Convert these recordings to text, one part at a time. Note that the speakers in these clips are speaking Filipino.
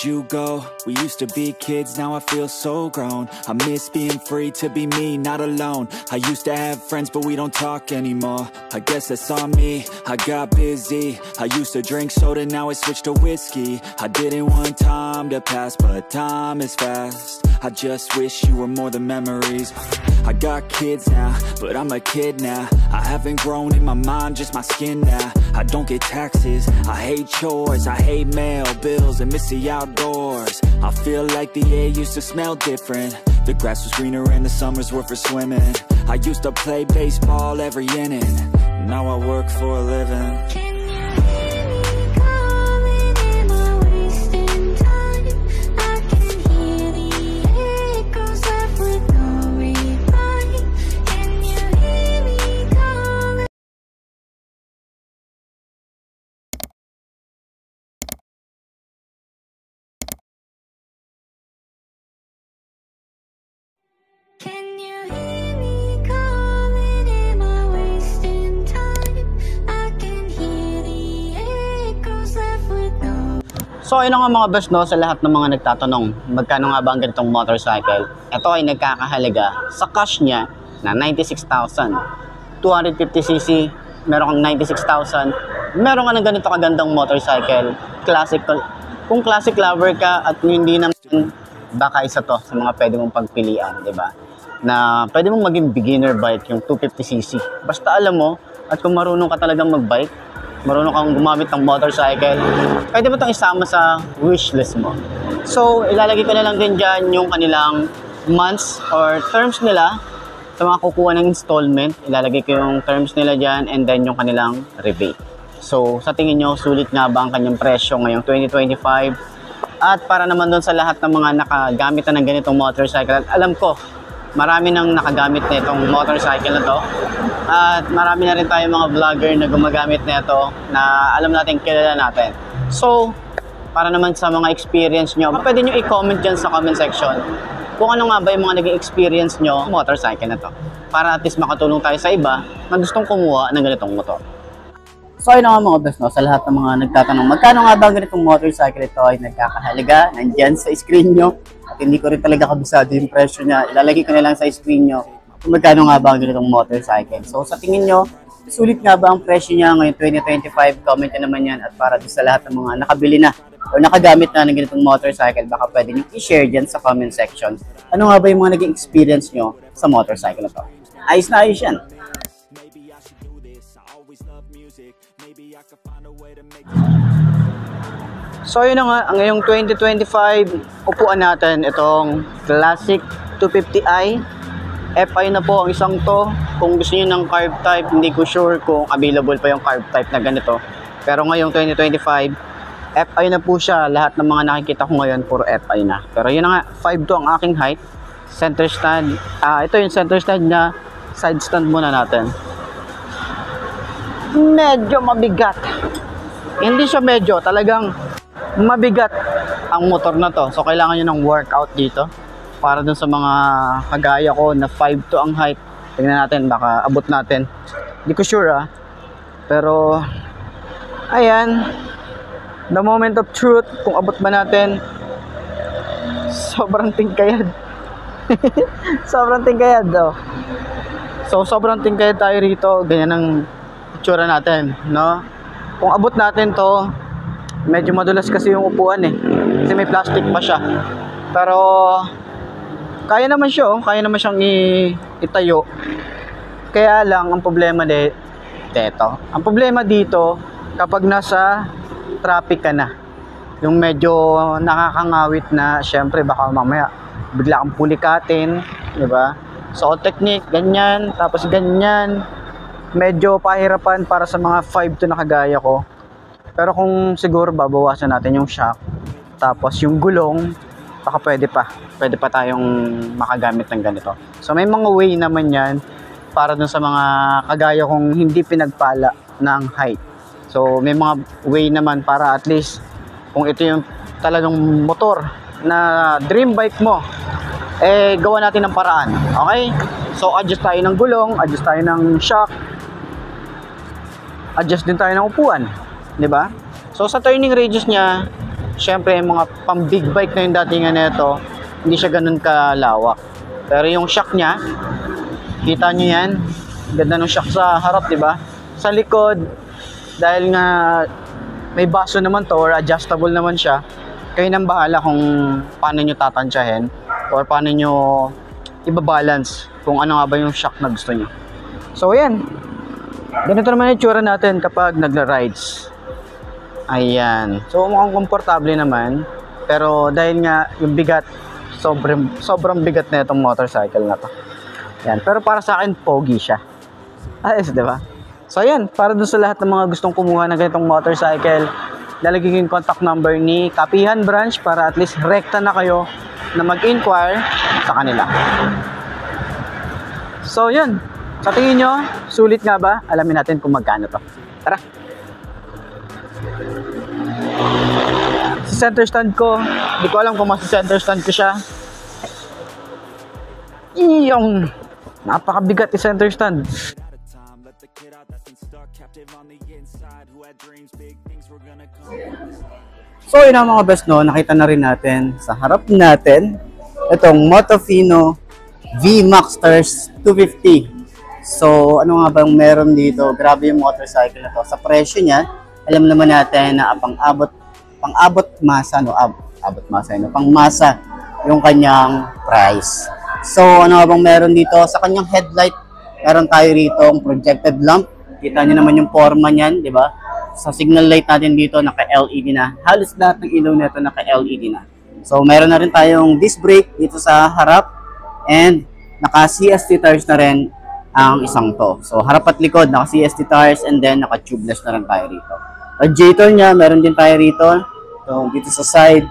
you go? We used to be kids, now I feel so grown. I miss being free to be me, not alone. I used to have friends, but we don't talk anymore. I guess that's on me, I got busy. I used to drink soda, now I switched to whiskey. I didn't want time to pass, but time is fast. I just wish you were more than memories. I got kids now, but I'm a kid now. I haven't grown in my mind, just my skin now. I don't get taxes, I hate chores, I hate mail, bills, and miss the outdoors. I feel like the air used to smell different. The grass was greener and the summers were for swimming. I used to play baseball every inning. Now I work for a living. So ayun nga mga boss, no, sa lahat ng mga nagtatanong magkano nga ba ang ganitong motorcycle, ito ay nagkakahalaga sa cash niya na 96,000. 250cc, meron kang 96,000, meron ka ng ganito kagandang motorcycle, classic. Kung classic lover ka at hindi naman, baka isa to sa mga pwede mong pagpilian, di ba? Na pwede mong maging beginner bike yung 250cc. Basta alam mo, at kung marunong ka talagang magbike, marunong kang gumamit ng motorcycle, pwede mo itong isama sa wishlist mo. So, ilalagay ko na lang din dyan yung kanilang months or terms nila sa mga kukuha ng installment. Ilalagay ko yung terms nila dyan and then yung kanilang rebate. So, sa tingin nyo, sulit nga ba ang kanyang presyo ngayong 2025? At para naman doon sa lahat ng mga nakagamit na ng ganitong motorcycle, at alam ko, marami nang nakagamit na itong motorcycle na to. At marami na rin tayong mga vlogger na gumagamit na ito na alam natin, kilala natin. So, para naman sa mga experience nyo, pwede nyo i-comment dyan sa comment section kung ano nga ba yung mga naging experience nyo motorcycle na to. Para at least makatulong tayo sa iba na gustong kumuha ng ganitong motor. So, ayun nga mga best, no, sa lahat ng mga nagtatanong magkano nga ba ganitong motorcycle ito ay nagkakahalaga, nandyan sa screen nyo. At hindi ko rin talaga kabisado yung presyo niya. Ilalagay ko na lang sa screen nyo kung magkano nga ba ang ganitong motorcycle. So sa tingin nyo, sulit nga ba ang presyo niya ngayong 2025? Comment nyo naman yan. At para sa lahat ng mga nakabili na o nakagamit na ng ganitong motorcycle, baka pwede nyo i-share dyan sa comment section. Ano nga ba yung mga naging experience nyo sa motorcycle na to? Ayos na ayos yan. So yun na nga, ngayong 2025, upuan natin itong Classic 250i. FI na po ang isang to. Kung gusto niyo ng carb type, hindi ko sure kung available pa yung carb type na ganito. Pero ngayong 2025, FI na po siya. Lahat ng mga nakikita ko ngayon, puro FI na. Pero yun na nga, 5'2" ang aking height. Center stand. Ito yung center stand niya. Side stand muna natin. Medyo mabigat. Hindi siya medyo, talagang mabigat ang motor na to. So kailangan nyo ng workout dito para dun sa mga kagaya ko na 5'2" ang height. Tingnan natin, baka abot natin. Hindi ko sure pero ayan, the moment of truth, kung abot ba natin. Sobrang tingkayad. Sobrang tingkayad daw. So sobrang tingkayad tayo rito. Ganyan ang itsura natin, no? Kung abot natin to, medyo madulas kasi yung upuan kasi may plastic pa siya. Pero kaya naman siya, kaya naman siyang itayo. Kaya lang ang problema ang problema dito kapag nasa traffic ka na, yung medyo nakakangawit na, syempre baka mamaya bigla kang pulikatin, di ba? So technique ganyan, tapos ganyan, medyo pahirapan para sa mga 5'2" na kagaya ko. Pero kung siguro babawasan natin yung shock, tapos yung gulong, baka pwede pa tayong makagamit ng ganito. So may mga way naman yan para dun sa mga kagaya kong hindi pinagpala ng height. So may mga way naman para at least kung ito yung talagang motor na dream bike mo, gawa natin ng paraan. Okay? So adjust tayo ng gulong, adjust tayo ng shock, adjust din tayo ng upuan, 'di ba? So sa turning radius niya, syempre yung mga pang big bike na yung datingan nito, hindi siya ganun kalawak. Pero yung shock niya, kita nyo yan, ganda ng shock sa harap, di ba? Sa likod, dahil nga may baso naman to or adjustable naman siya, kayo nang bahala kung paano nyo tatansyahin or paano nyo ibabalance kung ano nga ba yung shock na gusto nyo. So ayan, ganito naman yung itsura natin kapag nagla-rides. Ayan, so mukhang komportable naman, pero dahil nga yung bigat, sobrang bigat na itong motorcycle na to. Ayan, pero para sa akin pogi siya. Ayos, diba? So ayan, para dun sa lahat ng mga gustong kumuha ng ganitong motorcycle, lalagay ko yung contact number ni Kapihan Branch para at least rekta na kayo na mag-inquire sa kanila. So yun, sa tingin nyo, sulit nga ba? Alamin natin kung magkano to. Tara! Sa center stand ko, hindi ko alam kung center stand ko siya. Iyong! Napakabigat yung center stand. So yun ang mga best, no, nakita na rin natin sa harap natin itong Motofino V-Maxsters 250. So ano nga bang meron dito? Grabe yung motorcycle na to. Sa presyo niya, alam naman natin na pang-abot masa, no? Abot masa, no? Pang-masa yung kanyang price. So ano nga bang meron dito? Sa kanyang headlight, meron tayo rito ang projected lamp. Kita niyo naman yung forma niyan, di ba? Sa signal light natin dito, naka-LED na. Halos lahat ng ilaw nito naka-LED na. So, meron na rin tayong disc brake dito sa harap. And, naka-CST tires na rin ang isang to. So, harap at likod, naka-CST tires and then naka-tubeless na rin tayo rito. Radiator niya, meron din tayo rito. So, dito sa side.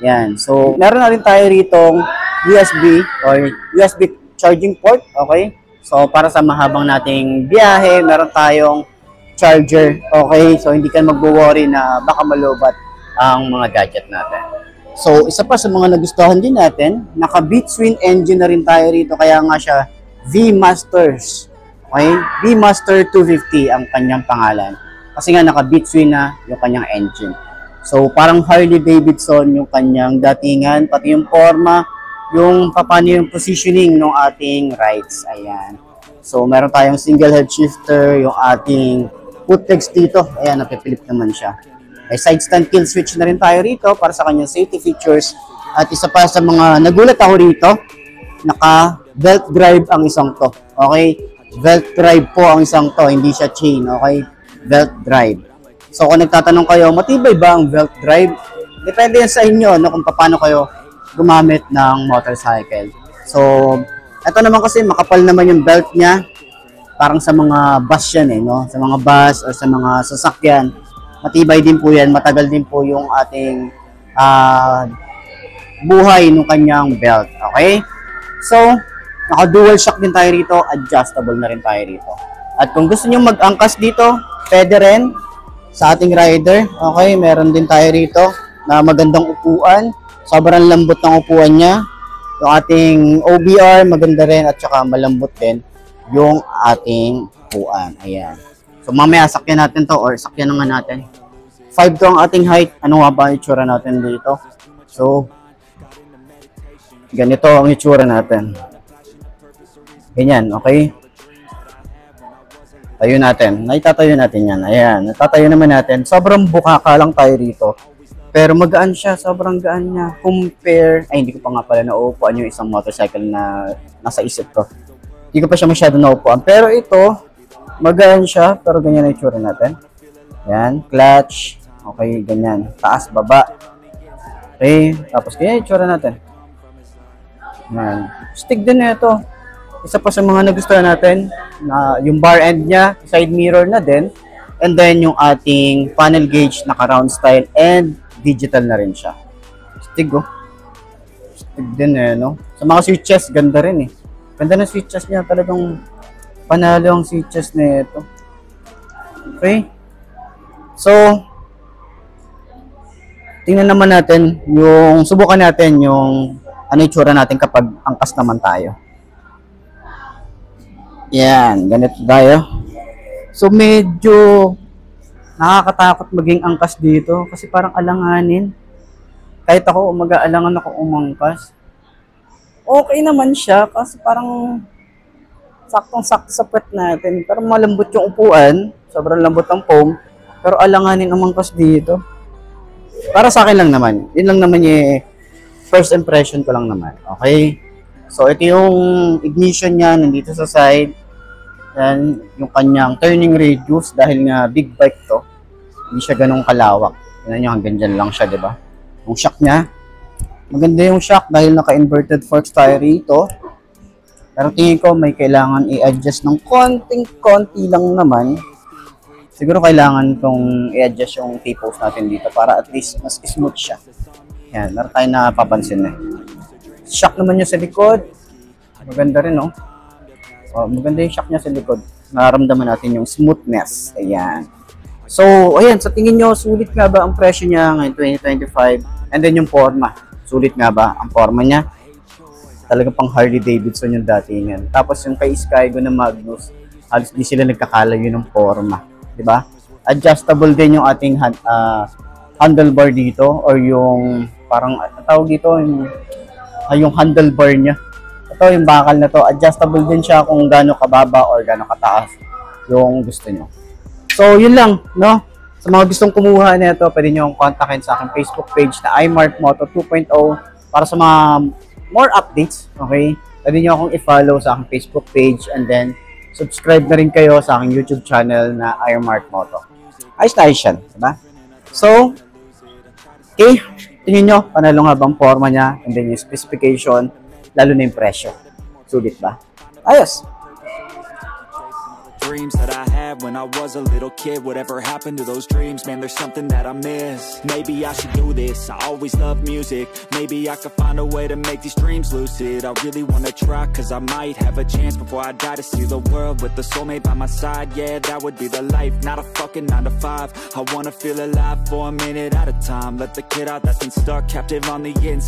Yan. So, meron na rin tayo rito USB or USB charging port. Okay? So, para sa mahabang nating biyahe, meron tayong charger. Okay? So, hindi ka magwo-worry na baka malobat ang mga gadget natin. So, isa pa sa mga nagustuhan din natin, naka-Beatswing engine na rin tayo rito. Kaya nga siya V-Masters. Okay? V-Master 250 ang kanyang pangalan. Kasi nga naka-Beatswing na yung kanyang engine. So, parang Harley Davidson yung kanyang datingan, pati yung forma, yung paano yung positioning ng ating rides. Ayan. So, meron tayong single head shifter, yung ating foot pegs dito. Ayan, napipilip naman siya. May side stand kill switch na rin tayo rito para sa kanyang safety features. At isa pa sa mga nagulat ako rito, naka belt drive ang isang to. Okay? Belt drive po ang isang to, hindi siya chain. Okay? Belt drive. So, kung nagtatanong kayo, matibay ba ang belt drive? Depende yan sa inyo, no, kung paano kayo gumamit ng motorcycle. So, ito naman kasi makapal naman yung belt niya. Parang sa mga bus yan eh, no? Sa mga bus or sa mga sasakyan. Matibay din po yan. Matagal din po yung ating buhay ng kanyang belt. Okay? So, naka-dual shock din tayo rito. Adjustable na rin tayo rito. At kung gusto nyo mag-angkas dito, pwede rin sa ating rider. Okay? Meron din tayo rito na magandang upuan. Sobrang lambot ng upuan niya. Yung ating OBR, maganda rin at saka malambot din yung ating upuan. Ayan. So, mamaya sakyan natin to or sakyan naman natin. 5 to ang ating height. Ano nga ba ang itsura natin dito? So, ganito ang itsura natin. Ganyan, okay? Tayo natin. Naitatayo natin yan. Ayan. Natatayo naman natin. Sobrang bukaka lang tayo rito. Pero magaan siya. Sobrang gaan niya. Compare. Ay, hindi ko pa nga pala nauupuan yung isang motorcycle na nasa isip ko. Hindi ko pa siya masyado nauupuan. Pero ito, magaan siya. Pero ganyan ang itsura natin. Yan. Clutch. Okay, ganyan. Taas, baba. Okay. Tapos ganyan ang itsura natin. Yan. Stick din na ito. Isa pa sa mga nagustuhan natin, na yung bar end niya, side mirror na din. And then yung ating panel gauge, naka-round style and digital na rin siya. Stick, oh. Stick din eh, no? Sa mga switches, ganda rin eh. Ganda ng switches niya. Talagang panalo ang switches na ito. Okay? So, tingnan naman natin yung, subukan natin yung ano yung tsura natin kapag angkas naman tayo. Yan, ganito tayo. So, medyo nakakatakot maging angkas dito kasi parang alanganin. kahit ako mag-aalangan ako umangkas, okay naman siya kasi parang saktong-sakto sa puwet natin. Pero malambot yung upuan, sobrang lambot ng foam, pero alanganin umangkas dito. Para sa akin lang naman, yun lang naman yung first impression ko lang naman. Okay? So, ito yung ignition niya, nandito sa side. Yan, yung kanyang turning radius, dahil nga big bike to, hindi siya ganun kalawak. Yan nyo, hanggang dyan lang siya, di ba? Yung shock niya, maganda yung shock dahil naka-inverted forks tayo rito. Pero tingin ko may kailangan i-adjust ng konting-konti lang naman. Siguro kailangan itong i-adjust yung T-post natin dito para at least mas smooth siya. Yan, meron tayo napapansin eh. Shock naman niya sa likod. Maganda rin, no? Oh, maganda yung shock niya sa likod. Nararamdaman natin yung smoothness. Ayan. So, ayan, sa tingin nyo, sulit nga ba ang presyo niya ngayon 2025? And then yung forma. Sulit nga ba ang forma niya? Talaga pang Harley Davidson yung datingan. Tapos yung kay Skygo na Magnus, halos di sila nagkakalayo ng forma. Diba? Adjustable din yung ating handlebar dito or yung parang tawag dito yung handlebar niya. Ito yung bakal na to, adjustable din siya kung gaano kababa or gaano kataas yung gusto nyo. So yun lang, no? Sa mga gustong kumuha nito, pwede nyo kontakin sa aking Facebook page na iMart Moto 2.0 para sa mga more updates, okay? Pwede nyo akong i-follow sa aking Facebook page and then subscribe na rin kayo sa aking YouTube channel na iMart Moto. Ayos na ayos yan, diba? So, okay, tingin nyo, panalo nga bang forma niya and then yung specification, lalo na yung presyo. Sulit ba? Ayos! Dreams that I had when I was a little kid. Whatever happened to those dreams? Man, there's something that I miss. Maybe I should do this, I always loved music. Maybe I could find a way to make these dreams lucid. I really wanna try, cause I might have a chance before I die to see the world with a soulmate by my side. Yeah, that would be the life, not a fucking 9 to 5. I wanna feel alive for a minute at a time. Let the kid out that's been stuck, captive on the inside.